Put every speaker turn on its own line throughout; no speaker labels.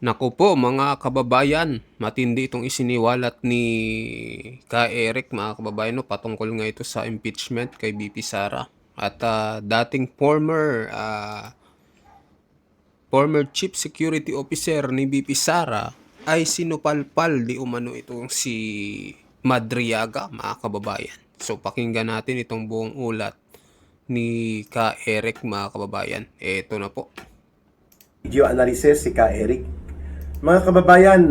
Naku po mga kababayan, matindi itong isiniwalat ni Ka Eric mga kababayan 'no, patungkol nga ito sa impeachment kay VP Sara at, dating former Chief Security Officer ni VP Sara ay sinupalpal di umano itong si Madriaga mga kababayan. So pakinggan natin itong buong ulat ni Ka Eric mga kababayan. Eto na po.
Video analysis si Ka Eric. Mga kababayan,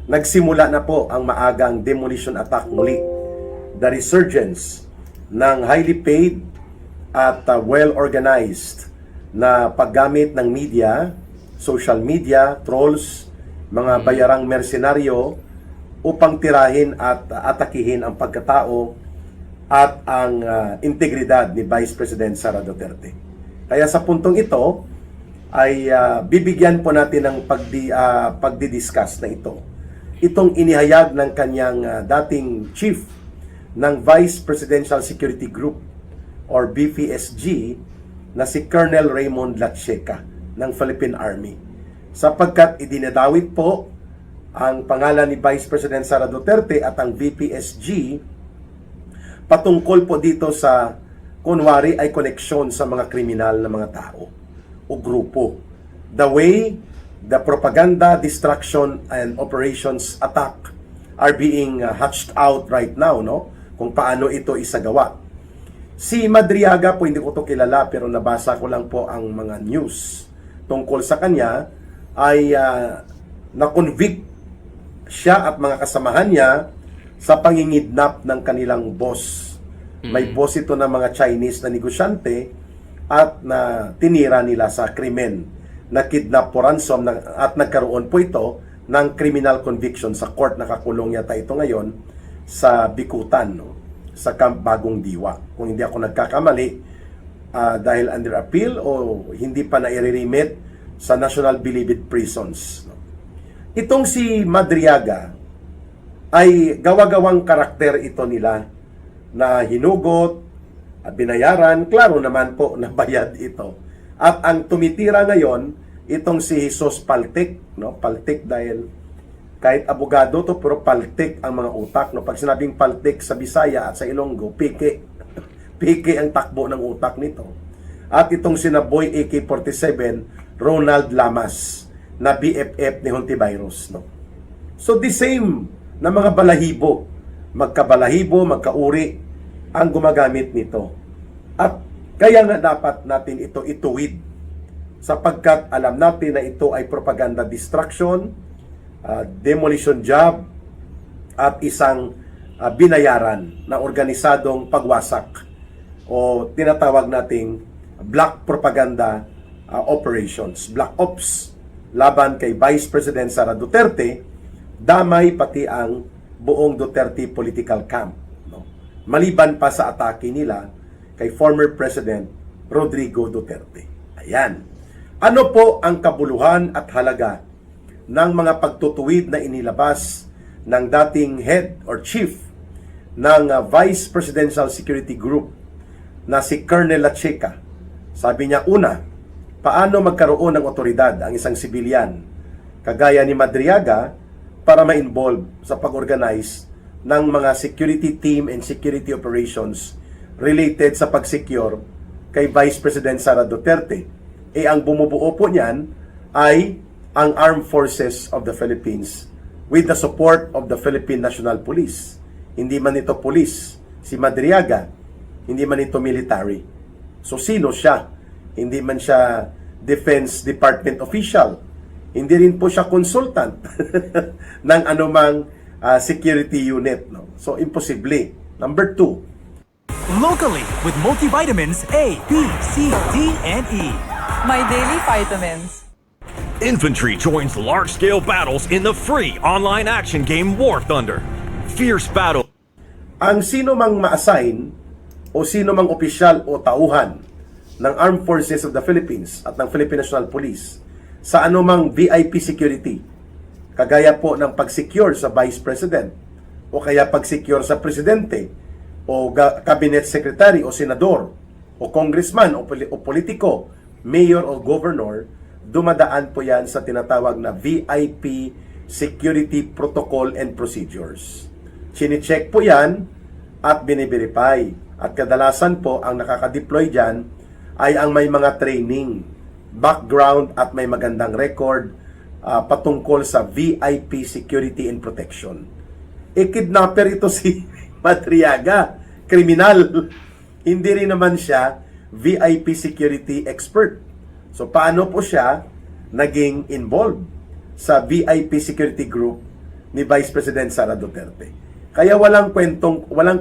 nagsimula na po ang maagang demolition attack muli. The resurgence ng highly paid at well-organized na paggamit ng media, social media, trolls, mga bayarang mersenaryo upang tirahin at atakihin ang pagkatao at ang integridad ni Vice President Sara Duterte. Kaya sa puntong ito, ay bibigyan po natin ng pagdidiscuss na ito. Itong inihayag ng kanyang dating chief ng Vice Presidential Security Group or BPSG na si Colonel Raymond Latcheca ng Philippine Army. Sapagkat idinadawit po ang pangalan ni Vice President Sara Duterte at ang BPSG patungkol po dito sa kunwari ay koneksyon sa mga kriminal na mga tao o grupo. The way the propaganda, distraction, and operations attack are being hatched out right now, no? Kung paano ito isagawa. Si Madriaga po, hindi ko to kilala, pero nabasa ko lang po ang mga news tungkol sa kanya, ay na-convict siya at mga kasamahan niya sa pangingidnap ng kanilang boss. May boss ito ng mga Chinese na negosyante at na tinira nila sa krimen na kidnap for ransom at nagkaroon po ito ng criminal conviction sa court. Nakakulong yata ito ngayon sa Bikutan, no? Sa Camp Bagong Diwa, kung hindi ako nagkakamali, dahil under appeal o hindi pa na-remit sa National Bilibid Prisons, no? Itong si Madriaga ay gawa-gawang karakter ito nila na hinugot at binayaran. Klaro naman po na bayad ito. At ang tumitira ngayon, itong si Jesus Paltic, no? Paltic dahil kahit abogado to, pero paltic ang mga utak, no? Pag sinabing paltic sa Bisaya at sa Ilonggo, pike. Pike ang takbo ng utak nito. At itong si Boy AK-47, Ronald Lamas, na BFF ni Hontivirus, no? So the same na mga balahibo, magkabalahibo, magkauri ang gumagamit nito. At kaya nga dapat natin ito ituwid sapagkat alam natin na ito ay propaganda distraction, demolition job at isang binayaran na organisadong pagwasak o tinatawag nating black propaganda operations, black ops laban kay Vice President Sara Duterte, damay pati ang buong Duterte political camp, no? Maliban pa sa atake nila kay former President Rodrigo Duterte. Ayan. Ano po ang kabuluhan at halaga ng mga pagtutuwid na inilabas ng dating head or chief ng Vice Presidential Security Group na si Colonel Latcheca? Sabi niya, una, paano magkaroon ng otoridad ang isang sibilyan kagaya ni Madriaga para ma-involve sa pag-organize ng mga security team and security operations related sa pag-secure kay Vice President Sara Duterte. Ang bumubuo po niyan ay ang Armed Forces of the Philippines with the support of the Philippine National Police. Hindi man ito police, si Madriaga, hindi man ito military. So sino siya? Hindi man siya Defense Department official. Hindi rin po siya consultant ng anumang security unit, no? So imposible. Number 2.
Locally with multivitamins A, B, C, D, and E.
My daily vitamins.
Infantry joins large-scale battles in the free online action game War Thunder. Fierce battle.
Ang sino mang ma-assign o sino mang opisyal o tauhan ng Armed Forces of the Philippines at ng Philippine National Police sa anumang VIP security, kagaya po ng pag-secure sa Vice President o kaya pag-secure sa Presidente o Cabinet Secretary o Senador o Congressman o politiko, Mayor o Governor, dumadaan po yan sa tinatawag na VIP Security Protocol and Procedures. Chine-check po yan at biniverify. At kadalasan po, ang nakaka-deploy dyan ay ang may mga training, background at may magandang record patungkol sa VIP Security and Protection. Kidnapper ito si Madriaga, kriminal. Hindi rin naman siya VIP security expert. So paano po siya naging involved sa VIP security group ni Vice President Sara Duterte? Kaya walang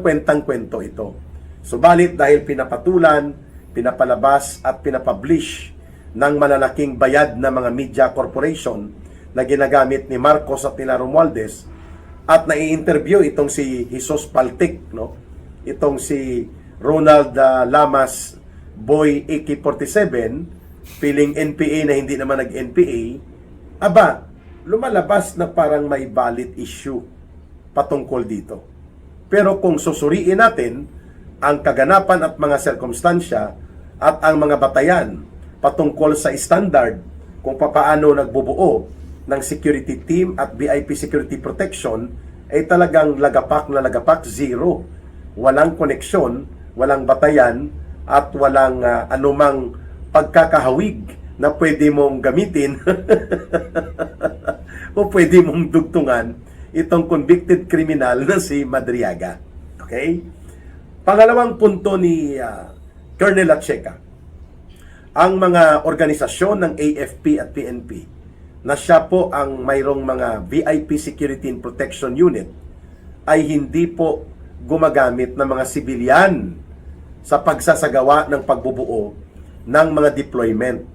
kwentang-kwento ito. Subalit dahil pinapatulan, pinapalabas at pinapublish ng malalaking bayad na mga media corporation na ginagamit ni Marcos at nila Romualdez, at nai-interview itong si Jesus Paltic, no? Itong si Ronald Lamas Boy AK-47, piling NPA na hindi naman nag-NPA, aba, lumalabas na parang may valid issue patungkol dito. Pero kung susuriin natin ang kaganapan at mga sirkumstansya at ang mga batayan patungkol sa standard kung papaano nagbubuo ng security team at VIP security protection, ay talagang lagapak na lagapak, zero. Walang koneksyon, walang batayan, at walang anumang pagkakahawig na pwede mong gamitin o pwede mong dugtungan itong convicted criminal na si Madriaga. Okay? Pangalawang punto ni Colonel Lacheca, ang mga organisasyon ng AFP at PNP na siya po ang mayroong mga VIP Security and Protection Unit ay hindi po gumagamit ng mga sibilyan sa pagsasagawa ng pagbubuo ng mga deployment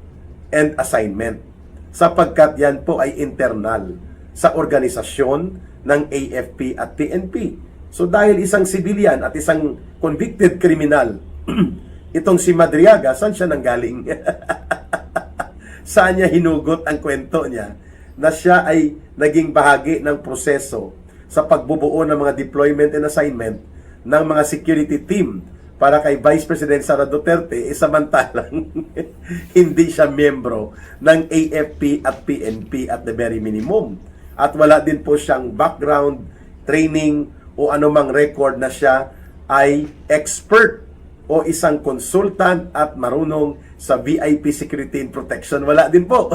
and assignment, sapagkat yan po ay internal sa organisasyon ng AFP at PNP. So dahil isang sibilyan at isang convicted criminal itong si Madriaga, saan siya nanggaling? Saan niya hinugot ang kwento niya na siya ay naging bahagi ng proseso sa pagbubuo ng mga deployment and assignment ng mga security team para kay Vice President Sara Duterte, samantalang hindi siya miyembro ng AFP at PNP at the very minimum. At wala din po siyang background, training o anumang record na siya ay expert o isang consultant at marunong sa VIP Security and Protection. Wala din po.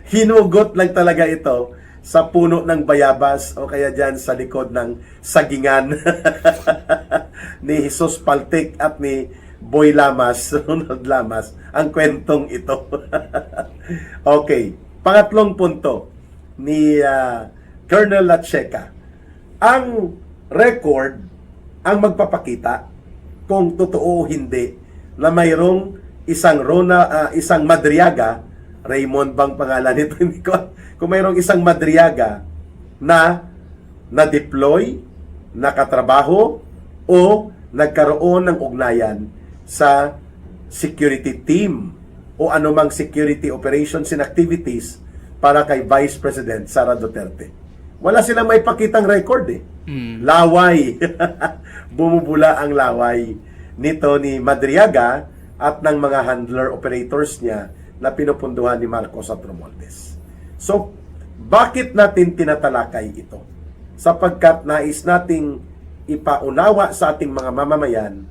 Hinugot lang talaga ito sa puno ng bayabas o kaya dyan sa likod ng sagingan ni Jesus Paltic at ni Boy Lamas, Ronald Lamas, ang kwentong ito. Okay. Pangatlong punto ni Colonel Lacheca. Ang record ang magpapakita kung totoo o hindi na mayroong isang Madriaga, Raymond bang pangalan nito? Hindi ko. Kung mayroong isang Madriaga na na-deploy, nakatrabaho, o nagkaroon ng ugnayan sa security team o anumang security operations and activities para kay Vice President Sara Duterte. Wala silang may pakitang record eh. Laway. Bumubula ang laway nito ni Madriaga at ng mga handler operators niya na pinupunduhan ni Marcos at Romualdez. So, bakit natin tinatalakay ito? Sapagkat nais nating ipaunawa sa ating mga mamamayan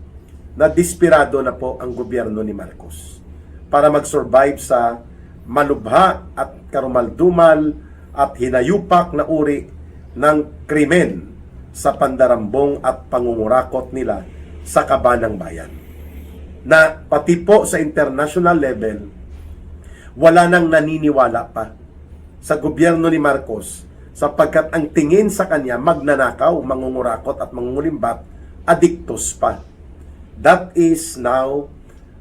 na desperado na po ang gobyerno ni Marcos para mag-survive sa malubha at karumaldumal at hinayupak na uri ng krimen sa pandarambong at pangungurakot nila sa kabanang bayan. Na pati po sa international level, wala nang naniniwala pa sa gobyerno ni Marcos sapagkat ang tingin sa kanya magnanakaw, mangungurakot at mangungulimbat, adiktos pa. That is now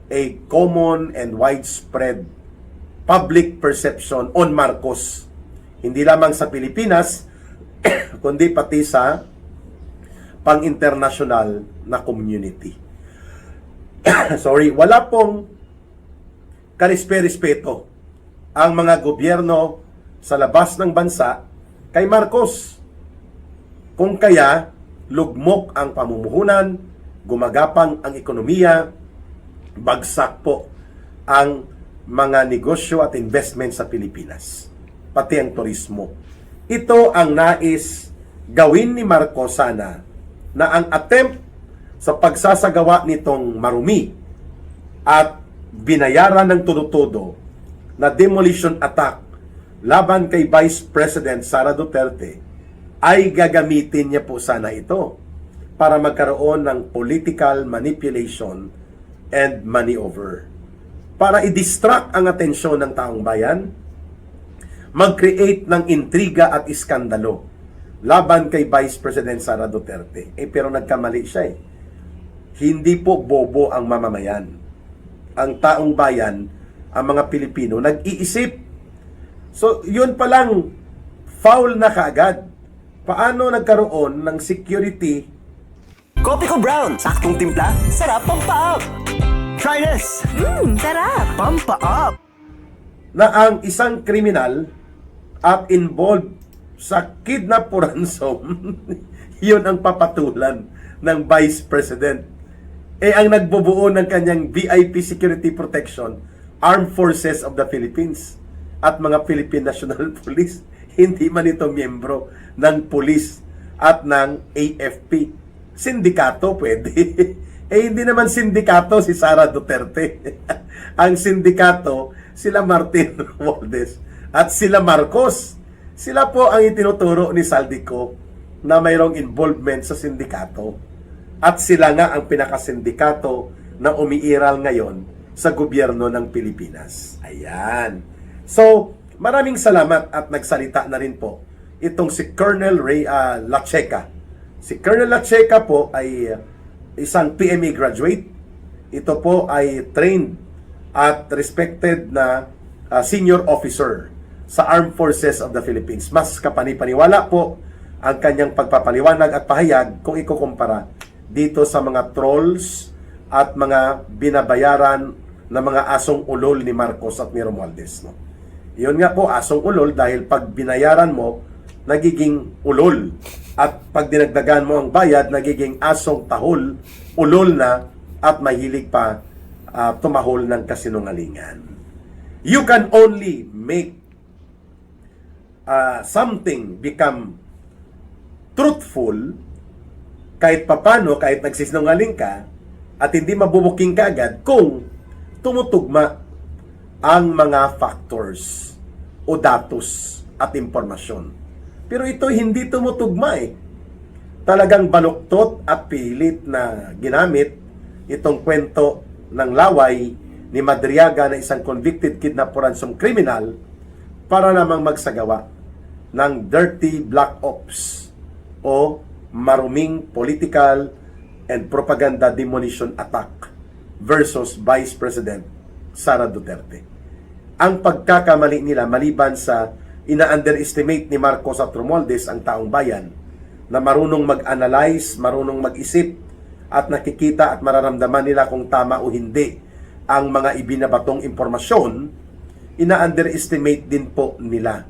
a common and widespread public perception on Marcos. Hindi lamang sa Pilipinas, kundi pati sa pang-international na community. Sorry, wala pong karespeto ang mga gobyerno sa labas ng bansa kay Marcos. Kung kaya, lugmok ang pamumuhunan, gumagapang ang ekonomiya, bagsak po ang mga negosyo at investment sa Pilipinas, pati ang turismo. Ito ang nais gawin ni Marcos sana, na ang attempt sa pagsasagawa nitong marumi at binayaran ng todo-todo na demolition attack laban kay Vice President Sara Duterte ay gagamitin niya po sana ito para magkaroon ng political manipulation and maneuver. Para i-distract ang atensyon ng taong bayan, mag-create ng intriga at iskandalo laban kay Vice President Sara Duterte. Pero nagkamali siya eh. Hindi po bobo ang mamamayan. Ang taong bayan, ang mga Pilipino, nag-iisip. So, yun palang foul na kaagad. Paano nagkaroon ng security?
Kopi ko brown, saktong timpla, sarap pampa-up. Try this!
Sarap!
Pampa-up!
Na ang isang kriminal at involved sa kidnap o ransom, yun ang papatulan ng Vice President. Ang nagbubuo ng kanyang VIP security protection, Armed Forces of the Philippines at mga Philippine National Police. Hindi man ito miyembro ng police at ng AFP. Sindikato pwede. Hindi naman sindikato si Sara Duterte. Ang sindikato, sila Martin Romualdez at sila Marcos. Sila po ang itinuturo ni Saldico na mayroong involvement sa sindikato. At sila nga ang pinakasindikato na umiiral ngayon sa gobyerno ng Pilipinas. Ayan. So, maraming salamat at nagsalita na rin po itong si Colonel Ray Lacheca. Si Colonel Lacheca po ay isang PMA graduate. Ito po ay trained at respected na senior officer sa Armed Forces of the Philippines. Mas kapanipaniwala po ang kanyang pagpapaliwanag at pahayag kung ikukumpara dito sa mga trolls at mga binabayaran na mga asong ulol ni Marcos at ni Romualdez. No? Yun nga po, asong ulol dahil pag binayaran mo, nagiging ulol. At pag dinagdagan mo ang bayad, nagiging asong tahol, ulol na, at mahilig pa tumahol ng kasinungalingan. You can only make something become truthful kahit papano, kahit nagsisinungaling ka at hindi mabubuking ka agad kung tumutugma ang mga factors o datos at impormasyon. Pero ito hindi tumutugma eh. Talagang baluktot at pilit na ginamit itong kwento ng laway ni Madriaga na isang convicted kidnap o ransom criminal para namang magsagawa ng dirty black ops o maruming political and propaganda demolition attack versus Vice President Sara Duterte. Ang pagkakamali nila maliban sa ina-underestimate ni Marcos at Romualdez ang taong bayan na marunong mag-analyze, marunong mag-isip at nakikita at mararamdaman nila kung tama o hindi ang mga ibinabatong impormasyon, ina-underestimate din po nila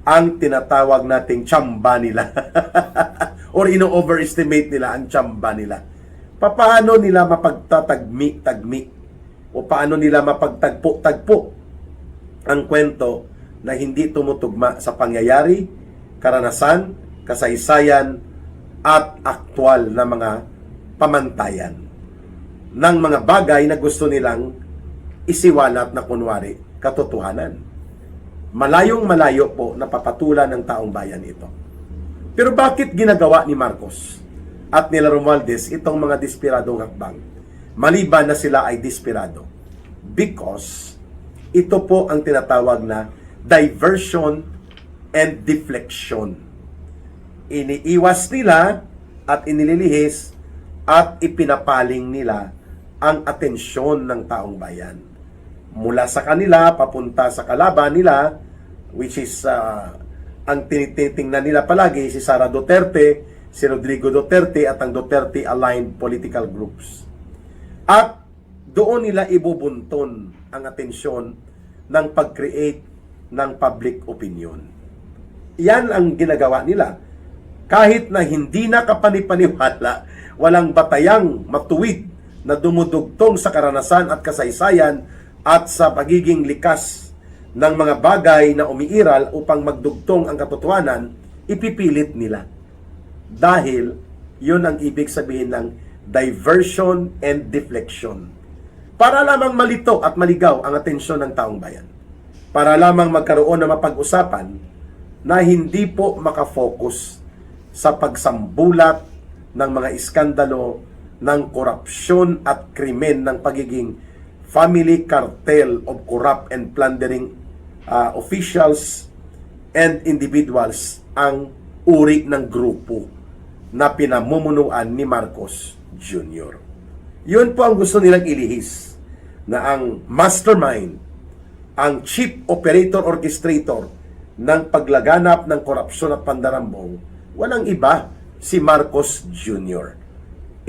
ang tinatawag nating tsamba nila or ino-overestimate nila ang tsamba nila. Paano nila mapagtatagmi-tagmi o paano nila mapagtagpo-tagpo ang kwento na hindi tumutugma sa pangyayari, karanasan, kasaysayan at aktwal na mga pamantayan ng mga bagay na gusto nilang isiwalat na kunwari katotohanan. Malayong malayo po na papatulan ng taong bayan ito. Pero bakit ginagawa ni Marcos at nila Romualdez itong mga despiradong hakbang? Maliban na sila ay desperado. Because ito po ang tinatawag na diversion and deflection. Iniiwas nila at inililihis at ipinapaling nila ang atensyon ng taong bayan. Mula sa kanila, papunta sa kalaban nila, which is ang tinitingnan nila palagi si Sara Duterte, si Rodrigo Duterte at ang Duterte-aligned political groups. At doon nila ibubunton ang atensyon ng pag-create ng public opinion. Yan ang ginagawa nila. Kahit na hindi nakapani-paniwala, walang batayang matuwid na dumudugtong sa karanasan at kasaysayan at sa pagiging likas ng mga bagay na umiiral upang magdugtong ang katotohanan, ipipilit nila. Dahil yun ang ibig sabihin ng diversion and deflection. Para lamang malito at maligaw ang atensyon ng taong bayan. Para lamang magkaroon ng mapag-usapan na hindi po makafocus sa pagsambulat ng mga iskandalo ng korupsyon at krimen ng pagiging family cartel of corrupt and plundering officials and individuals ang uri ng grupo na pinamumunuan ni Marcos Jr. Yun po ang gusto nilang ilihis, na ang mastermind, ang chief operator orchestrator ng paglaganap ng korupsyon at pandarambong, walang iba si Marcos Jr.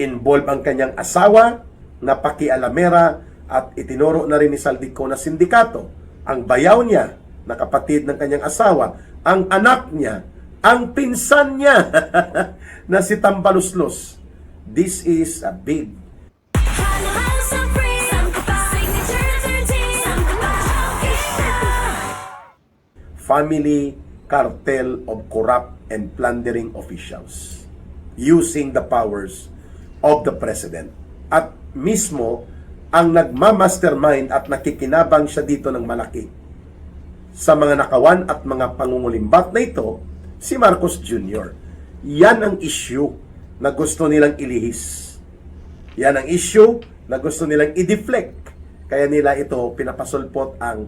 Involved ang kanyang asawa na pakialamera at itinuro na rin ni Saldico na sindikato, ang bayaw niya na kapatid ng kanyang asawa, ang anak niya, ang pinsan niya na si Tambaluslos. This is a big family cartel of corrupt and plundering officials using the powers of the president. At mismo ang nagmamastermind at nakikinabang siya dito ng malaki sa mga nakawan at mga pangungulimbat na ito, si Marcos Jr. Yan ang issue na gusto nilang ilihis. Yan ang issue na gusto nilang i-deflect. Kaya nila ito pinapasulpot ang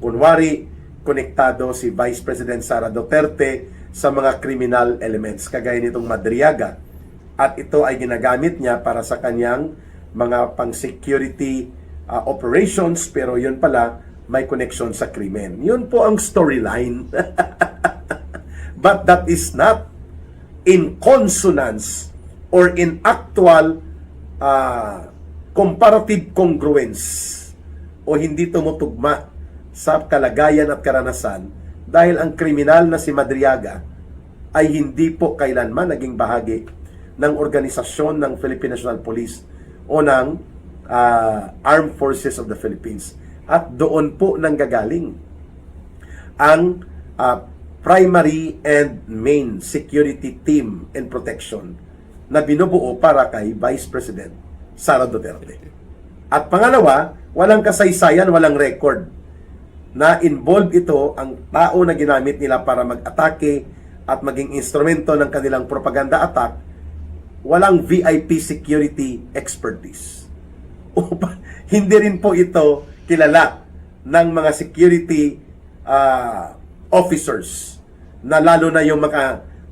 kunwari konektado si Vice President Sara Duterte sa mga criminal elements kagaya nitong Madriaga. At ito ay ginagamit niya para sa kanyang mga pang-security operations, pero yun pala may connection sa krimen. Yun po ang storyline. But that is not in consonance or in actual comparative congruence o hindi tumutugma sa kalagayan at karanasan, dahil ang kriminal na si Madriaga ay hindi po kailanman naging bahagi ng organisasyon ng Philippine National Police o ng Armed Forces of the Philippines. At doon po nanggagaling ang primary and main security team and protection na binubuo para kay Vice President Sara Duterte. At pangalawa, walang kasaysayan, walang record na involved ito ang tao na ginamit nila para mag-atake at maging instrumento ng kanilang propaganda attack. Walang VIP security expertise. Hindi rin po ito kilala ng mga security officers na lalo na yung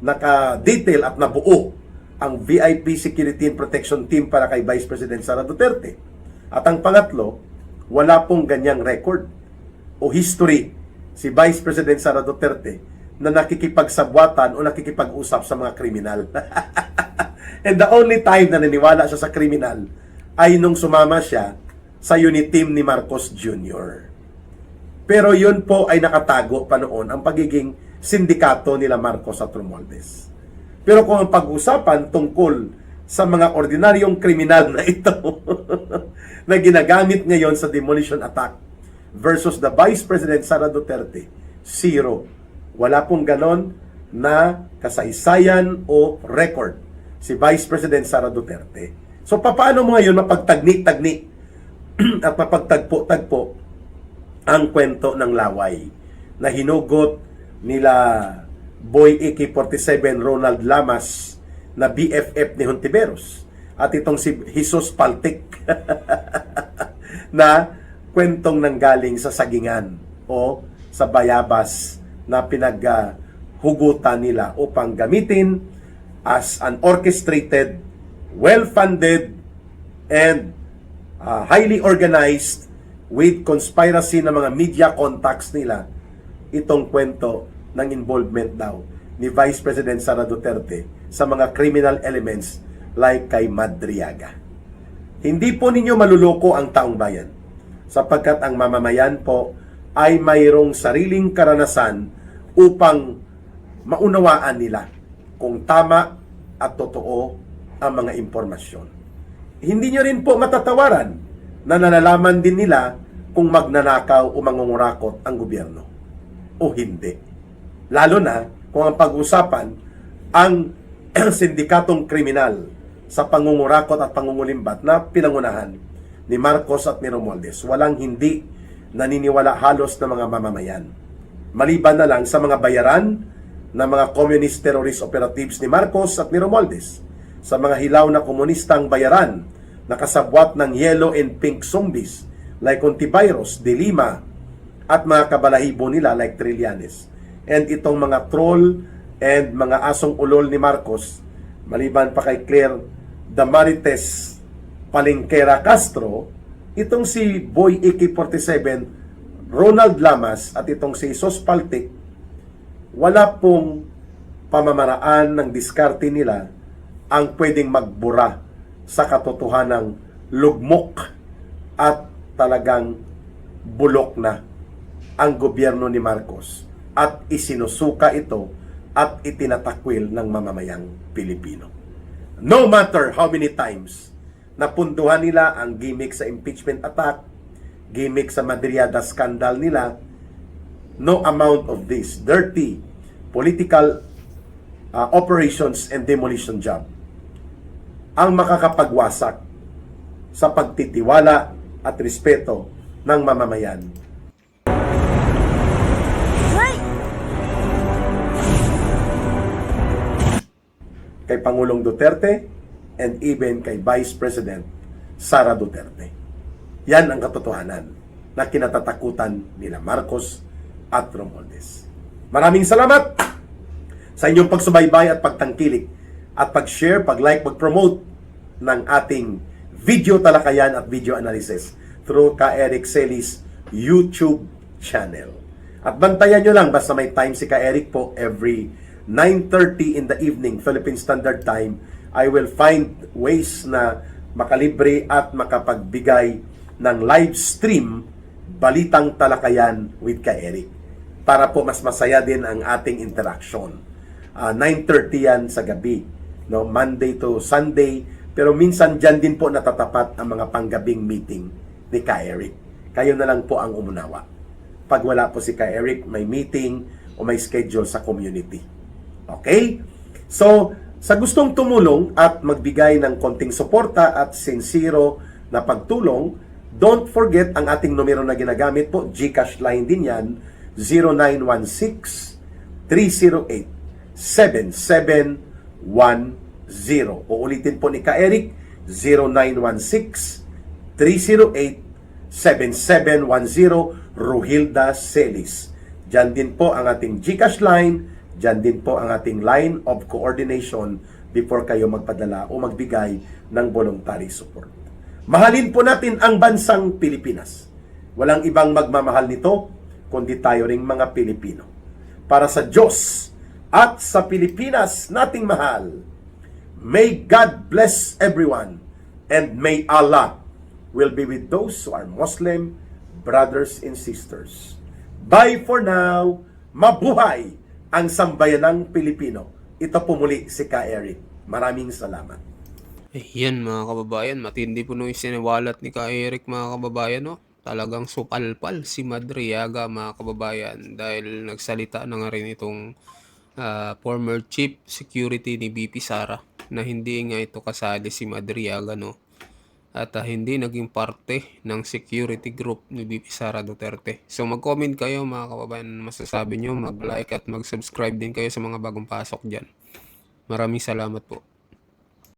naka-detail at nabuo ang VIP Security and Protection Team para kay Vice President Sara Duterte. At ang pangatlo, wala pong ganyang record o history si Vice President Sara Duterte na nakikipagsabwatan o nakikipag-usap sa mga kriminal. And the only time na naniwala siya sa kriminal ay nung sumama siya sa unit team ni Marcos Jr. Pero yun po ay nakatago pa noon ang pagiging sindikato nila Marcos at Romualdez. Pero kung ang pag-usapan tungkol sa mga ordinaryong kriminal na ito na ginagamit ngayon sa demolition attack versus the Vice President Sara Duterte, zero. Wala pong ganon na kasaysayan o record si Vice President Sara Duterte. So paano mo ngayon mapagtagni-tagni at mapagtagpo-tagpo ang kwento ng laway na hinugot nila Boy AK-47 Ronald Lamas na BFF ni Hontiveros at itong si Jesus Paltic na kwentong nanggaling sa sagingan o sa bayabas na pinaghugutan nila upang gamitin as an orchestrated, well-funded, and highly organized with conspiracy ng mga media contacts nila itong kwento ng involvement daw ni Vice President Sara Duterte sa mga criminal elements like kay Madriaga. Hindi po ninyo maluloko ang taong bayan sapagkat ang mamamayan po ay mayroong sariling karanasan upang maunawaan nila kung tama at totoo ang mga impormasyon. Hindi nyo rin po matatawaran na nalalaman din nila kung magnanakaw o mangungurakot ang gobyerno o hindi. Lalo na kung ang pag-usapan ang sindikatong kriminal sa pangungurakot at pangungulimbat na pinangunahan ni Marcos at ni Romualdez. Walang hindi naniniwala halos na mga mamamayan. Maliban na lang sa mga bayaran ng mga communist terrorist operatives ni Marcos at ni Romualdez, sa mga hilaw na komunistang bayaran na kasabwat ng yellow and pink zombies like Ontiveros, De Lima, at mga kabalahibo nila like Trillanes. And itong mga troll and mga asong ulol ni Marcos, maliban pa kay Claire Damarites Palinquera Castro, itong si Boy AK-47, Ronald Lamas, at itong si Sos Paltic, wala pong pamamaraan ng diskarte nila ang pwedeng magbura sa katotohanang lugmok at talagang bulok na ang gobyerno ni Marcos at isinusuka ito at itinatakwil ng mamamayang Pilipino. No matter how many times napunduhan nila ang gimmick sa impeachment attack, gimmick sa Madriada scandal nila, no amount of this dirty political operations and demolition job ang makakapagwasak sa pagtitiwala at respeto ng mamamayan. Kay Pangulong Duterte and even kay Vice President Sara Duterte. Yan ang katotohanan na kinatatakutan nila Marcos at Romualdez. Maraming salamat sa inyong pagsubaybay at pagtangkilik at pag-share, pag-like, pag-promote ng ating video talakayan at video analysis through Ka Eric Celis YouTube channel. At bantayan nyo lang, basta may time si Ka Eric po every 9:30 in the evening, Philippine Standard Time, I will find ways na makalibre at makapagbigay ng live stream Balitang Talakayan with Ka Eric para po mas masaya din ang ating interaction. 9:30 yan sa gabi, no? Monday to Sunday, pero minsan dyan din po natatapat ang mga panggabing meeting ni Ka Eric. Kayo na lang po ang umunawa. Pag wala po si Ka Eric, may meeting o may schedule sa community. Okay? So, sa gustong tumulong at magbigay ng konting suporta at sincero na pagtulong, don't forget ang ating numero na ginagamit po, GCash line din yan, 0916-308-7710. Uulitin po ni Ka Eric, 0916-308-7710, Rohilda Celis. Diyan din po ang ating GCash line, diyan din po ang ating line of coordination before kayo magpadala o magbigay ng voluntary support. Mahalin po natin ang bansang Pilipinas. Walang ibang magmamahal nito, kundi tayo ring mga Pilipino. Para sa Diyos at sa Pilipinas nating mahal, may God bless everyone and may Allah will be with those who are Muslim brothers and sisters. Bye for now. Mabuhay ang sambayanang Pilipino. Ito po muli si Ka Eric. Maraming salamat.
Yan mga kababayan, matindi po nung isiniwalat ni Ka Eric mga kababayan, no? Talagang supalpal si Madriaga mga kababayan dahil nagsalita na nga rin itong former chief security ni BP Sara na hindi nga ito kasali si Madriaga, no? At hindi naging parte ng security group ni BP Sara Duterte. So mag-comment kayo mga kababayan, masasabi nyo, mag-like at mag-subscribe din kayo sa mga bagong pasok dyan. Maraming salamat po.